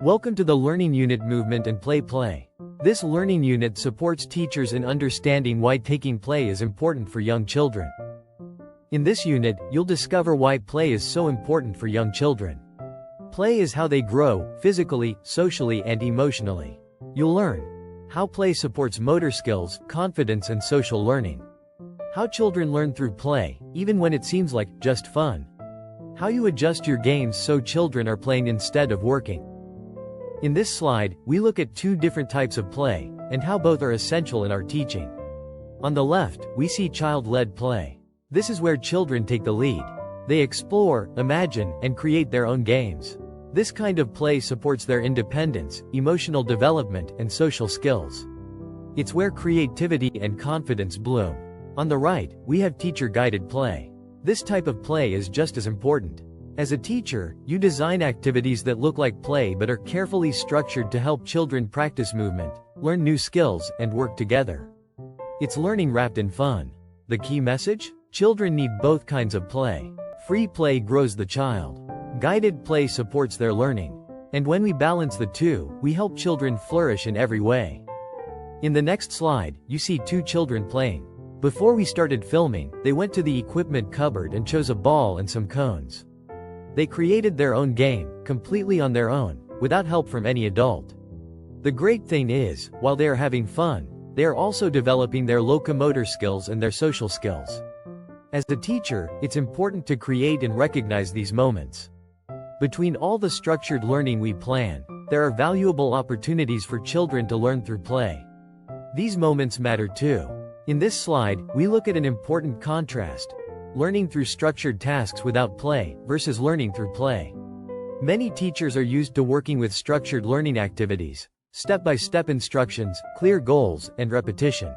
Welcome to the Learning Unit Movement and Play. This learning unit supports teachers in understanding why taking play is important for young children. In this unit, you'll discover why play is so important for young children. Play is how they grow, physically, socially, and emotionally. You'll learn how play supports motor skills, confidence, and social learning. How children learn through play, even when it seems like just fun. How you adjust your games so children are playing instead of working. In this slide, we look at two different types of play, and how both are essential in our teaching. On the left, we see child-led play. This is where children take the lead. They explore, imagine, and create their own games. This kind of play supports their independence, emotional development, and social skills. It's where creativity and confidence bloom. On the right, we have teacher-guided play. This type of play is just as important. As a teacher, you design activities that look like play but are carefully structured to help children practice movement, learn new skills, and work together. It's learning wrapped in fun. The key message? Children need both kinds of play. Free play grows the child. Guided play supports their learning. And when we balance the two, we help children flourish in every way. In the next slide, you see two children playing. Before we started filming, they went to the equipment cupboard and chose a ball and some cones. They created their own game, completely on their own, without help from any adult. The great thing is, while they are having fun, they are also developing their locomotor skills and their social skills. As a teacher, it's important to create and recognize these moments. Between all the structured learning we plan, there are valuable opportunities for children to learn through play. These moments matter too. In this slide, we look at an important contrast. Learning through structured tasks without play, versus learning through play. Many teachers are used to working with structured learning activities, step-by-step instructions, clear goals, and repetition.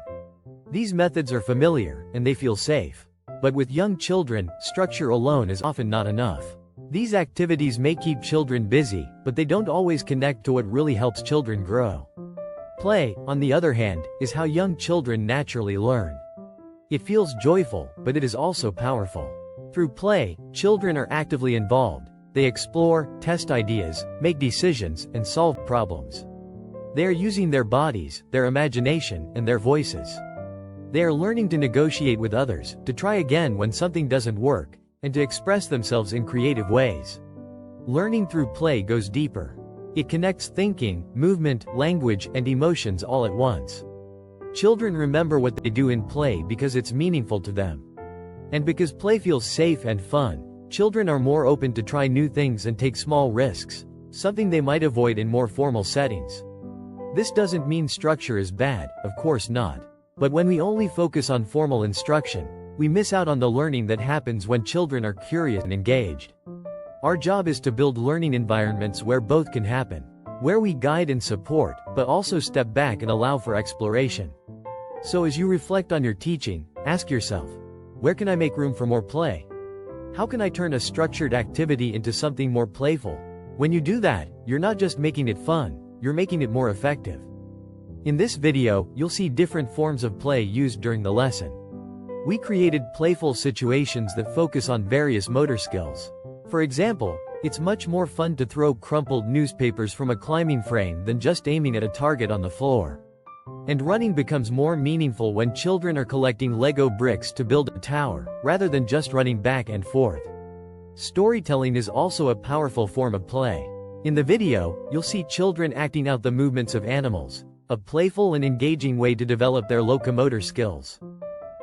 These methods are familiar, and they feel safe. But with young children, structure alone is often not enough. These activities may keep children busy, but they don't always connect to what really helps children grow. Play, on the other hand, is how young children naturally learn. It feels joyful, but it is also powerful. Through play, children are actively involved. They explore, test ideas, make decisions, and solve problems. They are using their bodies, their imagination, and their voices. They are learning to negotiate with others, to try again when something doesn't work, and to express themselves in creative ways. Learning through play goes deeper. It connects thinking, movement, language, and emotions all at once. Children remember what they do in play because it's meaningful to them. And because play feels safe and fun, children are more open to try new things and take small risks, something they might avoid in more formal settings. This doesn't mean structure is bad, of course not. But when we only focus on formal instruction, we miss out on the learning that happens when children are curious and engaged. Our job is to build learning environments where both can happen, where we guide and support, but also step back and allow for exploration. So as you reflect on your teaching, ask yourself, where can I make room for more play? How can I turn a structured activity into something more playful? When you do that, you're not just making it fun, you're making it more effective. In this video, you'll see different forms of play used during the lesson. We created playful situations that focus on various motor skills. For example, it's much more fun to throw crumpled newspapers from a climbing frame than just aiming at a target on the floor. And running becomes more meaningful when children are collecting Lego bricks to build a tower, rather than just running back and forth. Storytelling is also a powerful form of play. In the video, you'll see children acting out the movements of animals, a playful and engaging way to develop their locomotor skills.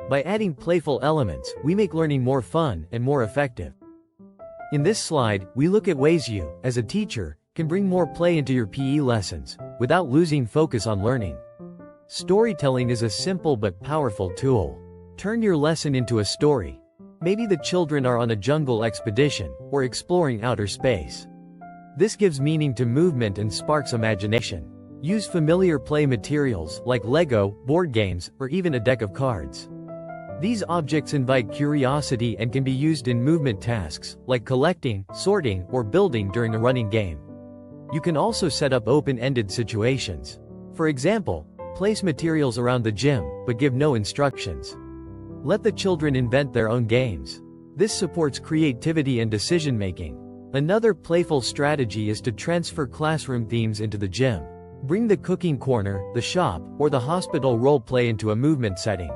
By adding playful elements, we make learning more fun and more effective. In this slide, we look at ways you, as a teacher, can bring more play into your PE lessons, without losing focus on learning. Storytelling is a simple but powerful tool. Turn your lesson into a story. Maybe the children are on a jungle expedition, or exploring outer space. This gives meaning to movement and sparks imagination. Use familiar play materials, like Lego, board games, or even a deck of cards. These objects invite curiosity and can be used in movement tasks, like collecting, sorting, or building during a running game. You can also set up open-ended situations. For example, place materials around the gym, but give no instructions. Let the children invent their own games. This supports creativity and decision-making. Another playful strategy is to transfer classroom themes into the gym. Bring the cooking corner, the shop, or the hospital role play into a movement setting.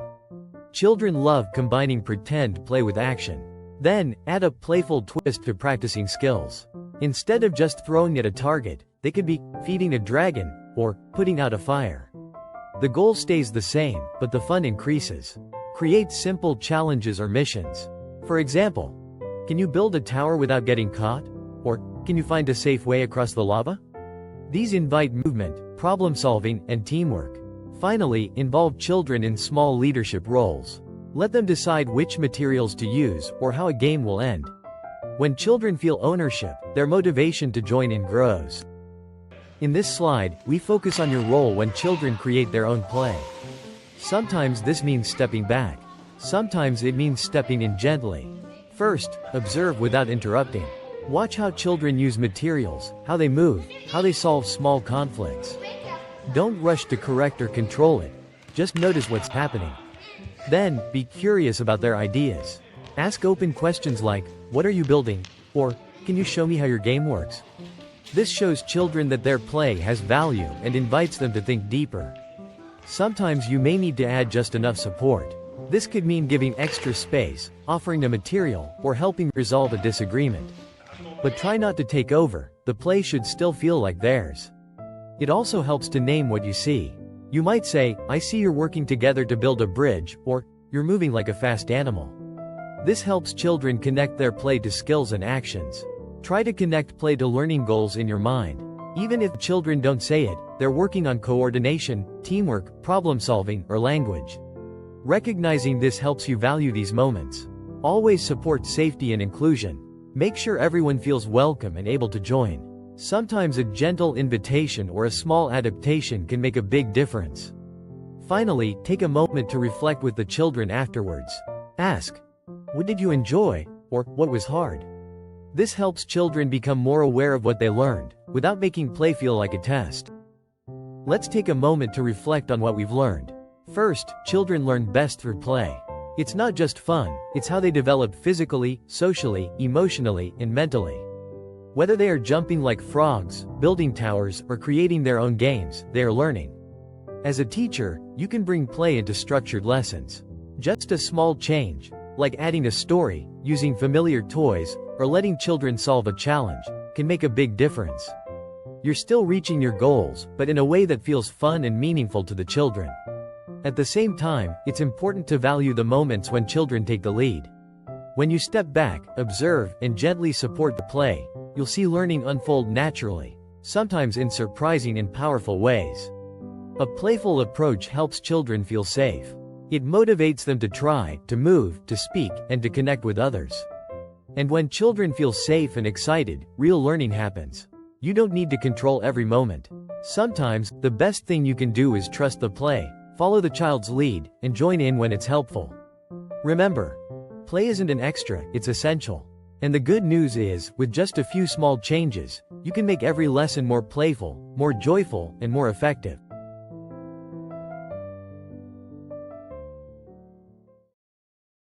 Children love combining pretend play with action. Then, add a playful twist to practicing skills. Instead of just throwing at a target, they could be feeding a dragon or putting out a fire. The goal stays the same, but the fun increases. Create simple challenges or missions. For example, can you build a tower without getting caught? Or, can you find a safe way across the lava? These invite movement, problem solving, and teamwork. Finally, involve children in small leadership roles. Let them decide which materials to use or how a game will end. When children feel ownership, their motivation to join in grows. In this slide, we focus on your role when children create their own play. Sometimes this means stepping back. Sometimes it means stepping in gently. First, observe without interrupting. Watch how children use materials, how they move, how they solve small conflicts. Don't rush to correct or control it. Just notice what's happening. Then, be curious about their ideas. Ask open questions like, "What are you building?" Or, "Can you show me how your game works?" This shows children that their play has value and invites them to think deeper. Sometimes you may need to add just enough support. This could mean giving extra space, offering a material, or helping resolve a disagreement. But try not to take over, the play should still feel like theirs. It also helps to name what you see. You might say, "I see you're working together to build a bridge," or, "You're moving like a fast animal." This helps children connect their play to skills and actions. Try to connect play to learning goals in your mind. Even if children don't say it, they're working on coordination, teamwork, problem solving, or language. Recognizing this helps you value these moments. Always support safety and inclusion. Make sure everyone feels welcome and able to join. Sometimes a gentle invitation or a small adaptation can make a big difference. Finally, take a moment to reflect with the children afterwards. Ask, "What did you enjoy?" or "What was hard?" This helps children become more aware of what they learned, without making play feel like a test. Let's take a moment to reflect on what we've learned. First, children learn best through play. It's not just fun, it's how they develop physically, socially, emotionally, and mentally. Whether they are jumping like frogs, building towers, or creating their own games, they are learning. As a teacher, you can bring play into structured lessons. Just a small change, like adding a story, using familiar toys, or letting children solve a challenge, can make a big difference. You're still reaching your goals, but in a way that feels fun and meaningful to the children. At the same time, it's important to value the moments when children take the lead. When you step back, observe, and gently support the play, you'll see learning unfold naturally, sometimes in surprising and powerful ways. A playful approach helps children feel safe. It motivates them to try, to move, to speak, and to connect with others. And when children feel safe and excited, real learning happens. You don't need to control every moment. Sometimes, the best thing you can do is trust the play, follow the child's lead, and join in when it's helpful. Remember, play isn't an extra, it's essential. And the good news is, with just a few small changes, you can make every lesson more playful, more joyful, and more effective.